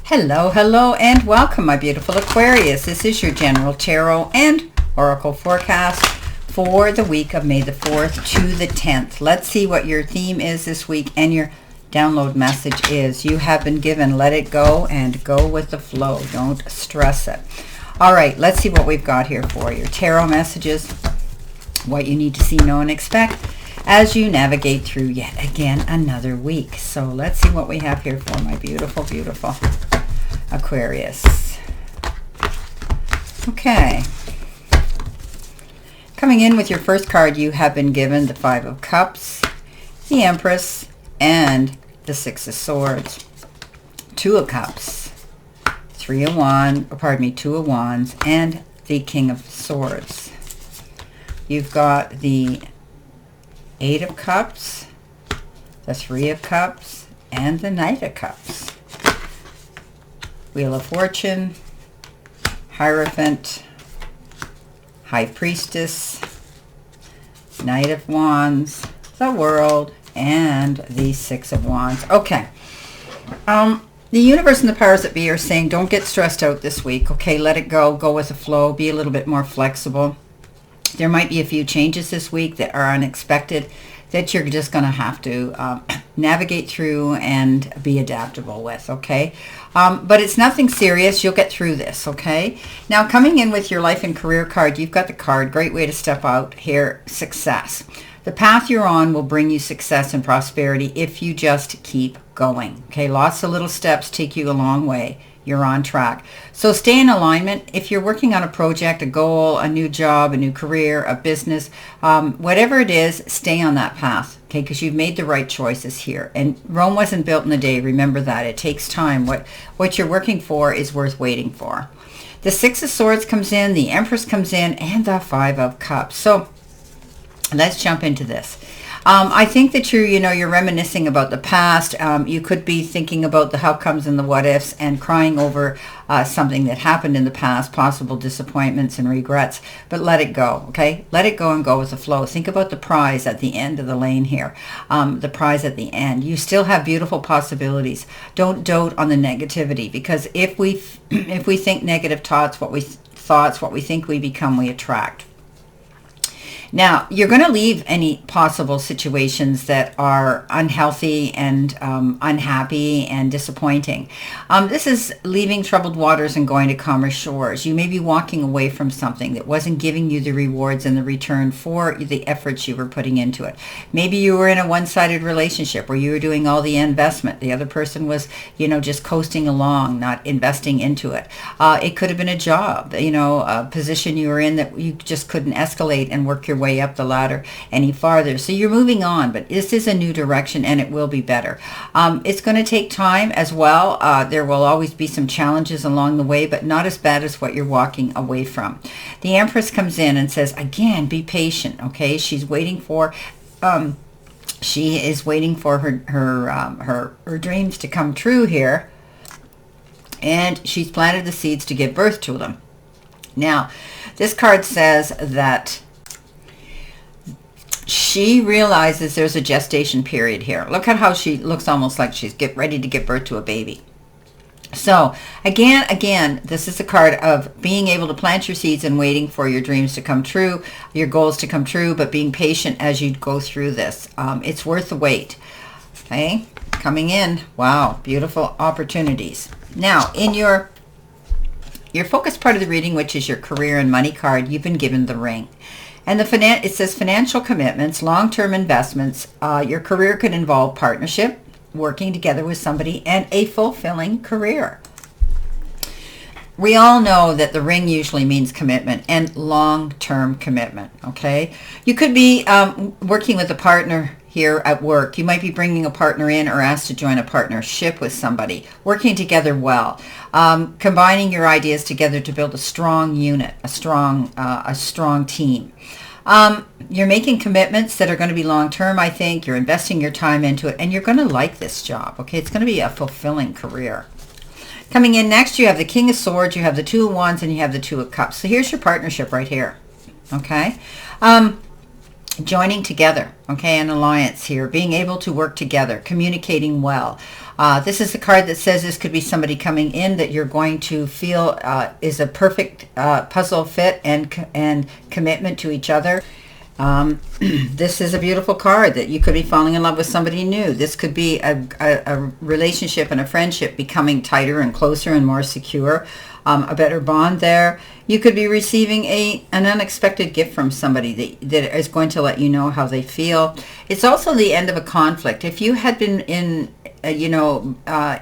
Hello, hello, and welcome, my beautiful Aquarius. This is your general tarot and oracle forecast for the week of May the 4th to the 10th. Let's see what your theme is this week and your download message is. You have been given let it go and go with the flow. Don't stress it. All right, let's see what we've got here for your tarot messages, what you need to see, know, and expect as you navigate through yet again another week. So let's see what we have here for my beautiful, beautiful Aquarius. Okay. Coming in with your first card, you have been given the Five of Cups, the Empress, and the Six of Swords. Two of Cups, Two of Wands, and the King of Swords. You've got the Eight of Cups, the Three of Cups, and the Knight of Cups. Wheel of Fortune, Hierophant, High Priestess, Knight of Wands, the World, and the Six of Wands. Okay. The universe and the powers that be are saying don't get stressed out this week. Okay, let it go. Go with the flow. Be a little bit more flexible. There might be a few changes this week that are unexpected that you're just going to have to navigate through and be adaptable with, okay? But it's nothing serious. You'll get through this, okay? Now, coming in with your life and career card, you've got the card. Great way to step out here, success. The path you're on will bring you success and prosperity if you just keep going, okay? Lots of little steps take you a long way. You're on track. So stay in alignment. If you're working on a project, a goal, a new job, a new career, a business, whatever it is, stay on that path, okay? Because you've made the right choices here. And Rome wasn't built in a day. Remember that. It takes time. What you're working for is worth waiting for. The Six of Swords comes in, the Empress comes in, and the Five of Cups. So let's jump into this. I think that you're reminiscing about the past. You could be thinking about the how comes and the what ifs and crying over something that happened in the past, possible disappointments and regrets, but let it go, okay? Let it go and go with the flow. Think about the prize at the end of the lane here, the prize at the end. You still have beautiful possibilities. Don't dote on the negativity, because if we think negative thoughts, what we think we become, we attract. Now, you're going to leave any possible situations that are unhealthy and unhappy and disappointing. This is leaving troubled waters and going to calmer shores. You may be walking away from something that wasn't giving you the rewards and the return for the efforts you were putting into it. Maybe you were in a one-sided relationship where you were doing all the investment. The other person was, just coasting along, not investing into it. It could have been a job, a position you were in that you just couldn't escalate and work your way up the ladder any farther. So you're moving on, but this is a new direction and it will be better. It's going to take time as well. There will always be some challenges along the way, but not as bad as what you're walking away from. The Empress comes in and says, again, be patient, okay? She's waiting for she is waiting for her dreams to come true here, and she's planted the seeds to give birth to them. Now, this card says that she realizes there's a gestation period here. Look at how she looks, almost like she's ready to give birth to a baby. So again, this is a card of being able to plant your seeds and waiting for your dreams to come true, your goals to come true, but being patient as you go through this. It's worth the wait. Okay, coming in. Wow, beautiful opportunities. Now, in your focus part of the reading, which is your career and money card, you've been given the Ring. And it says financial commitments, long-term investments. Your career could involve partnership, working together with somebody, and a fulfilling career. We all know that the ring usually means commitment and long-term commitment, okay? You could be working with a partner here at work. You might be bringing a partner in or asked to join a partnership with somebody, working together well, combining your ideas together to build a strong unit, a strong team. You're making commitments that are going to be long-term, I think. You're investing your time into it, and you're going to like this job, okay? It's going to be a fulfilling career. Coming in next, you have the King of Swords, you have the Two of Wands, and you have the Two of Cups. So here's your partnership right here, okay? joining together, okay, an alliance here, being able to work together, communicating well. This is the card that says this could be somebody coming in that you're going to feel is a perfect puzzle fit and commitment to each other. This is a beautiful card that you could be falling in love with somebody new. This could be a relationship and a friendship becoming tighter and closer and more secure. A better bond there. You could be receiving an unexpected gift from somebody that is going to let you know how they feel. It's also the end of a conflict. If you had been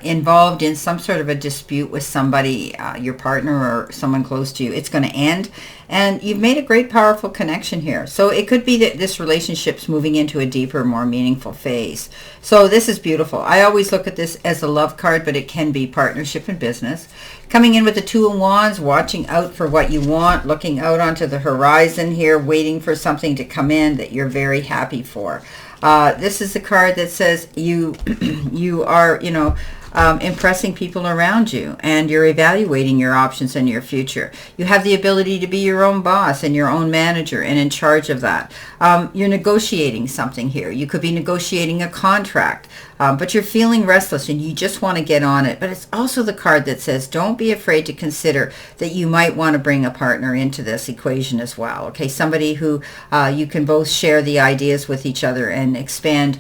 involved in some sort of a dispute with somebody, your partner or someone close to you, it's going to end. And you've made a great, powerful connection here. So it could be that this relationship's moving into a deeper, more meaningful phase. So this is beautiful. I always look at this as a love card, but it can be partnership and business. Coming in with the Two of Wands, watching out for what you want, looking out onto the horizon here, waiting for something to come in that you're very happy for. This is the card that says you are, impressing people around you, and you're evaluating your options and your future. You have the ability to be your own boss and your own manager and in charge of that. You're negotiating something here. You could be negotiating a contract, but you're feeling restless and you just want to get on it. But it's also the card that says don't be afraid to consider that you might want to bring a partner into this equation as well. Okay, somebody who you can both share the ideas with each other and expand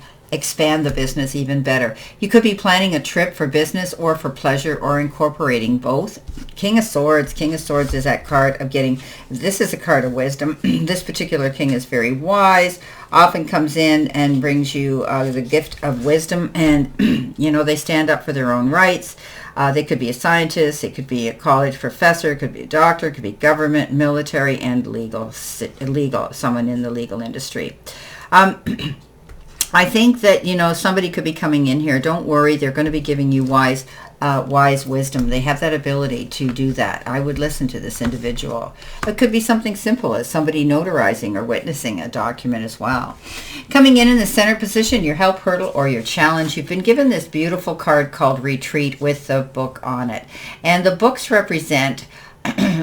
the business even better. You could be planning a trip for business or for pleasure or incorporating both. King of Swords. King of Swords is that card of getting, this is a card of wisdom. This particular king is very wise, often comes in and brings you the gift of wisdom, and they stand up for their own rights. They could be a scientist, it could be a college professor, it could be a doctor, it could be government, military, and legal, someone in the legal industry. I think that, somebody could be coming in here. Don't worry. They're going to be giving you wise wisdom. They have that ability to do that. I would listen to this individual. It could be something simple as somebody notarizing or witnessing a document as well. Coming in the center position, your help, hurdle, or your challenge. You've been given this beautiful card called Retreat with the book on it. And the books represent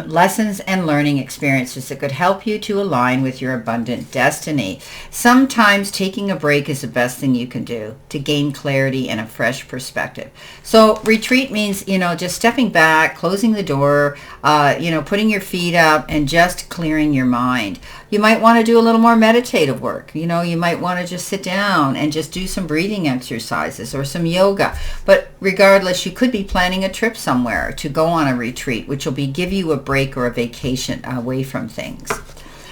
lessons and learning experiences that could help you to align with your abundant destiny. Sometimes taking a break is the best thing you can do to gain clarity and a fresh perspective. So retreat means, just stepping back, closing the door, putting your feet up and just clearing your mind. You might want to do a little more meditative work. You might want to just sit down and just do some breathing exercises or some yoga. But regardless, you could be planning a trip somewhere to go on a retreat, which will give you a break or a vacation away from things.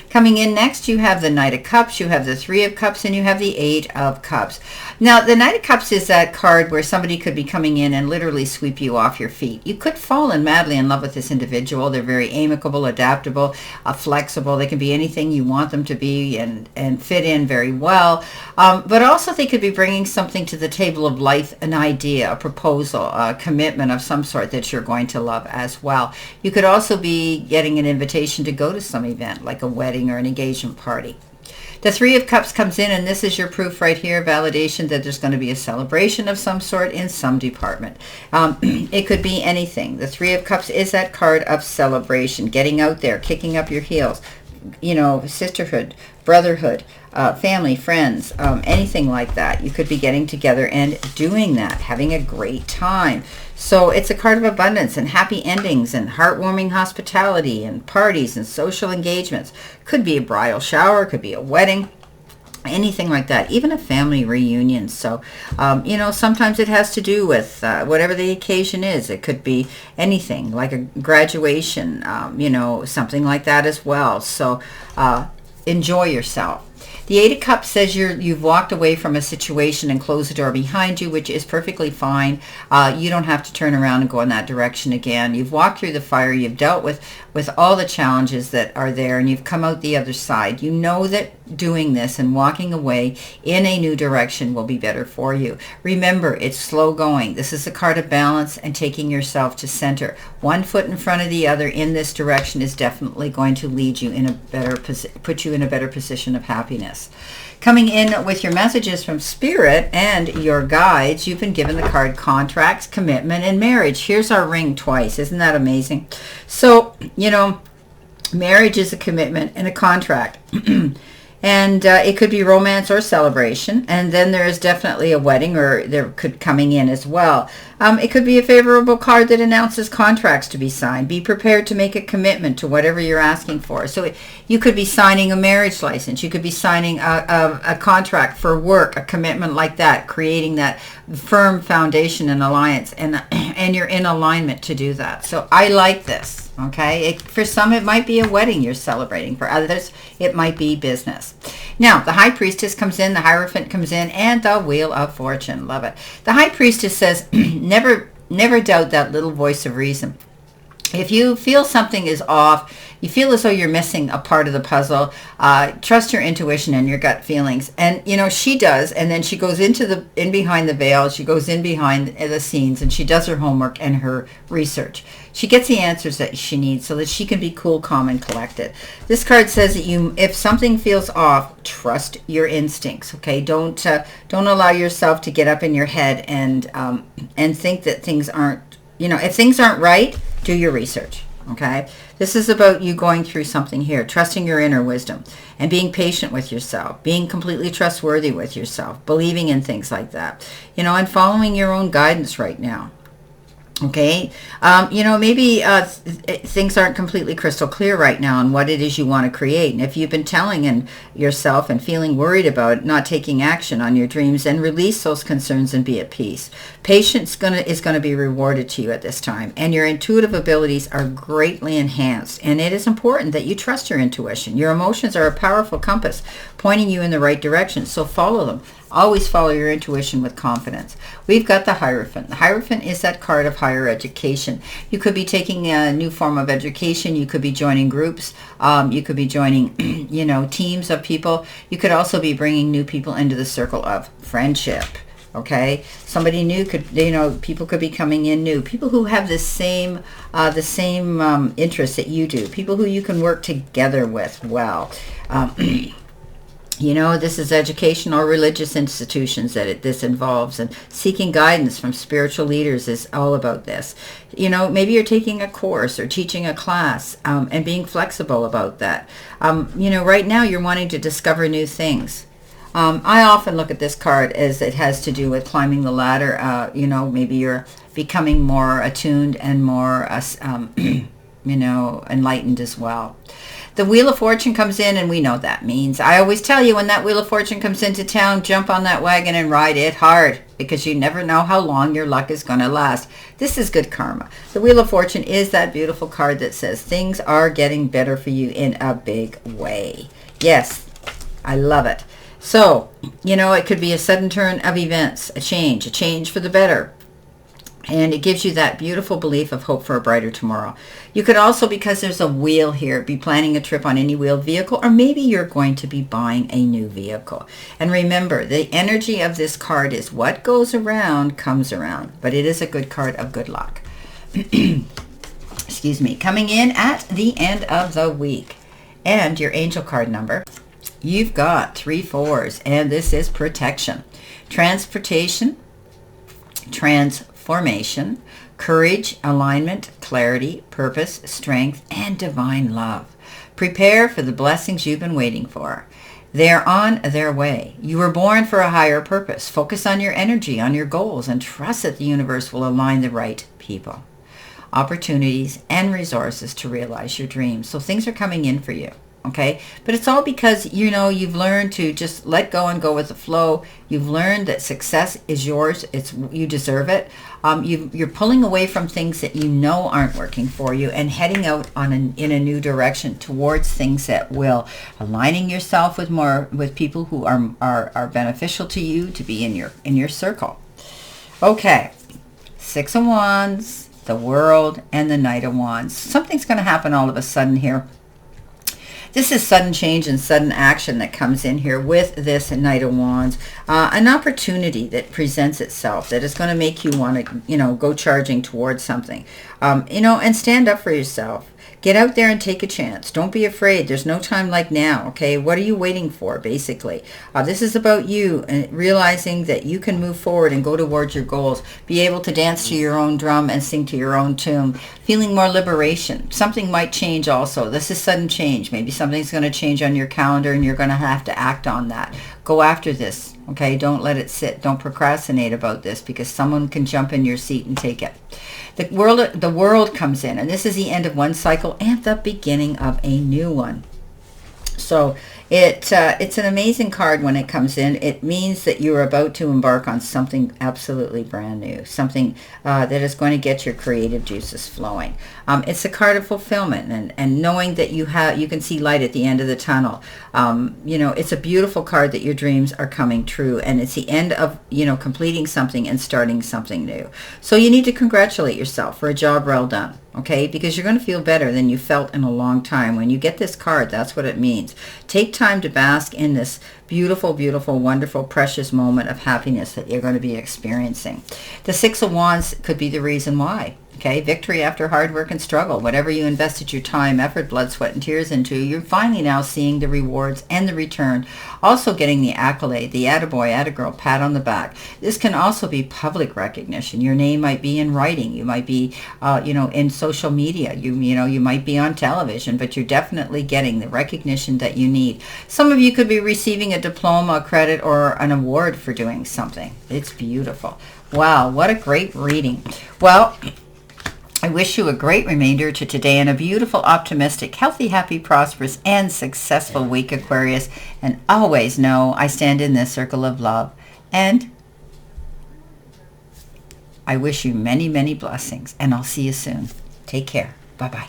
Coming in next, you have the Knight of Cups, you have the Three of Cups, and you have the Eight of Cups. Now, the Knight of Cups is that card where somebody could be coming in and literally sweep you off your feet. You could fall madly in love with this individual. They're very amicable, adaptable, flexible. They can be anything you want them to be and fit in very well. But also they could be bringing something to the table of life, an idea, a proposal, a commitment of some sort that you're going to love as well. You could also be getting an invitation to go to some event like a wedding or an engagement party. The Three of Cups comes in, and this is your proof right here, validation that there's going to be a celebration of some sort in some department. It could be anything. The Three of Cups is that card of celebration, getting out there, kicking up your heels, sisterhood, brotherhood, family, friends, anything like that. You could be getting together and doing that, having a great time. So it's a card of abundance and happy endings and heartwarming hospitality and parties and social engagements. Could be a bridal shower, could be a wedding, anything like that, even a family reunion. So, sometimes it has to do with whatever the occasion is. It could be anything like a graduation, something like that as well. So enjoy yourself. The Eight of Cups says you've walked away from a situation and closed the door behind you, which is perfectly fine. You don't have to turn around and go in that direction again. You've walked through the fire. You've dealt with all the challenges that are there, and you've come out the other side. You know that doing this and walking away in a new direction will be better for you. Remember, it's slow going. This is a card of balance and taking yourself to center. One foot in front of the other in this direction is definitely going to lead you in a better put you in a better position of happiness. Coming in with your messages from Spirit and your guides, you've been given the card Contracts, Commitment, and Marriage. Here's our ring twice. Isn't that amazing? So, marriage is a commitment and a contract. And it could be romance or celebration. And then there is definitely a wedding, or there could coming in as well. It could be a favorable card that announces contracts to be signed. Be prepared to make a commitment to whatever you're asking for. So you could be signing a marriage license. You could be signing a contract for work, a commitment like that, creating that firm foundation and alliance. And you're in alignment to do that. So I like this. Okay, for some it might be a wedding you're celebrating. For others, it might be business. Now, the High Priestess comes in, the Hierophant comes in, and the Wheel of Fortune. Love it. The High Priestess says, never doubt that little voice of reason. If you feel something is off, you feel as though you're missing a part of the puzzle, trust your intuition and your gut feelings. And, you know, she does. And then she goes in behind the veil. She goes in behind the scenes, and she does her homework and her research. She gets the answers that she needs so that she can be cool, calm, and collected. This card says that if something feels off, trust your instincts. Okay, don't allow yourself to get up in your head and think that things aren't. You know, if things aren't right, do your research. Okay, this is about you going through something here, trusting your inner wisdom and being patient with yourself, being completely trustworthy with yourself, believing in things like that, you know, and following your own guidance right now. Okay, you know, maybe things aren't completely crystal clear right now on what it is you want to create. And if you've been telling yourself and feeling worried about not taking action on your dreams, then release those concerns and be at peace. Patience is going to be rewarded to you at this time. And your intuitive abilities are greatly enhanced. And it is important that you trust your intuition. Your emotions are a powerful compass pointing you in the right direction. So follow them. Always follow your intuition with confidence. We've got the Hierophant. The Hierophant is that card of higher education. You could be taking a new form of education. You could be joining groups. You could be joining, you know, teams of people. You could also be bringing new people into the circle of friendship. Okay, somebody new could, you know, people could be coming in new. People who have the same interests that you do. People who you can work together with well. You know, this is education or religious institutions that this involves, and seeking guidance from spiritual leaders is all about this. You know, maybe you're taking a course or teaching a class and being flexible about that. You know, right now you're wanting to discover new things. I often look at this card as it has to do with climbing the ladder. You know, maybe you're becoming more attuned and more, you know, enlightened as well. The Wheel of Fortune comes in, and we know that means. I always tell you, when that Wheel of Fortune comes into town, jump on that wagon and ride it hard, because you never know how long your luck is going to last. This is good karma. The Wheel of Fortune is that beautiful card that says things are getting better for you in a big way. Yes, I love it. So, you know, it could be a sudden turn of events, a change for the better. And it gives you that beautiful belief of hope for a brighter tomorrow. You could also, because there's a wheel here, be planning a trip on any wheeled vehicle, or maybe you're going to be buying a new vehicle. And remember, the energy of this card is what goes around comes around. But it is a good card of good luck. Excuse me. Coming in at the end of the week. And your angel card number. You've got 3 4s, and this is protection, transportation, transformation, courage, alignment, clarity, purpose, strength, and divine love. Prepare for the blessings you've been waiting for. They're on their way. You were born for a higher purpose. Focus on your energy, on your goals, and trust that the universe will align the right people, opportunities, and resources to realize your dreams. So things are coming in for you. Okay, but it's all because, you know, you've learned to just let go and go with the flow. You've learned that success is yours. You deserve it. You're pulling away from things that you know aren't working for you and heading out in a new direction towards things that will, aligning yourself with people who are beneficial to you, to be in your circle. Okay, 6 of Wands, the World, and the Knight of Wands. Something's going to happen all of a sudden here. This is sudden change and sudden action that comes in here with this Knight of Wands. An opportunity that presents itself that is going to make you want to, you know, go charging towards something. You know, and stand up for yourself. Get out there and take a chance. Don't be afraid. There's no time like now, okay? What are you waiting for, basically? This is about you and realizing that you can move forward and go towards your goals. Be able to dance to your own drum and sing to your own tune. Feeling more liberation. Something might change also. This is sudden change. Maybe something Something's going to change on your calendar, and you're going to have to act on that. Go after this, okay? Don't let it sit. Don't procrastinate about this, because someone can jump in your seat and take it. The world comes in, and this is the end of one cycle and the beginning of a new one. So it's an amazing card when it comes in. It means that you're about to embark on something absolutely brand new, something that is going to get your creative juices flowing. It's a card of fulfillment and knowing that you can see light at the end of the tunnel. It's a beautiful card that your dreams are coming true, and it's the end of, completing something and starting something new. So you need to congratulate yourself for a job well done. Okay, because you're going to feel better than you felt in a long time. When you get this card, that's what it means. Take time to bask in this beautiful, beautiful, wonderful, precious moment of happiness that you're going to be experiencing. The Six of Wands could be the reason why. Okay, victory after hard work and struggle. Whatever you invested your time, effort, blood, sweat, and tears into, you're finally now seeing the rewards and the return. Also getting the accolade, the attaboy, attagirl, pat on the back. This can also be public recognition. Your name might be in writing. You might be, in social media. You might be on television, but you're definitely getting the recognition that you need. Some of you could be receiving a diploma, a credit, or an award for doing something. It's beautiful. Wow, what a great reading. Well, I wish you a great remainder to today and a beautiful, optimistic, healthy, happy, prosperous, and successful week, Aquarius. And always know I stand in this circle of love. And I wish you many, many blessings. And I'll see you soon. Take care. Bye-bye.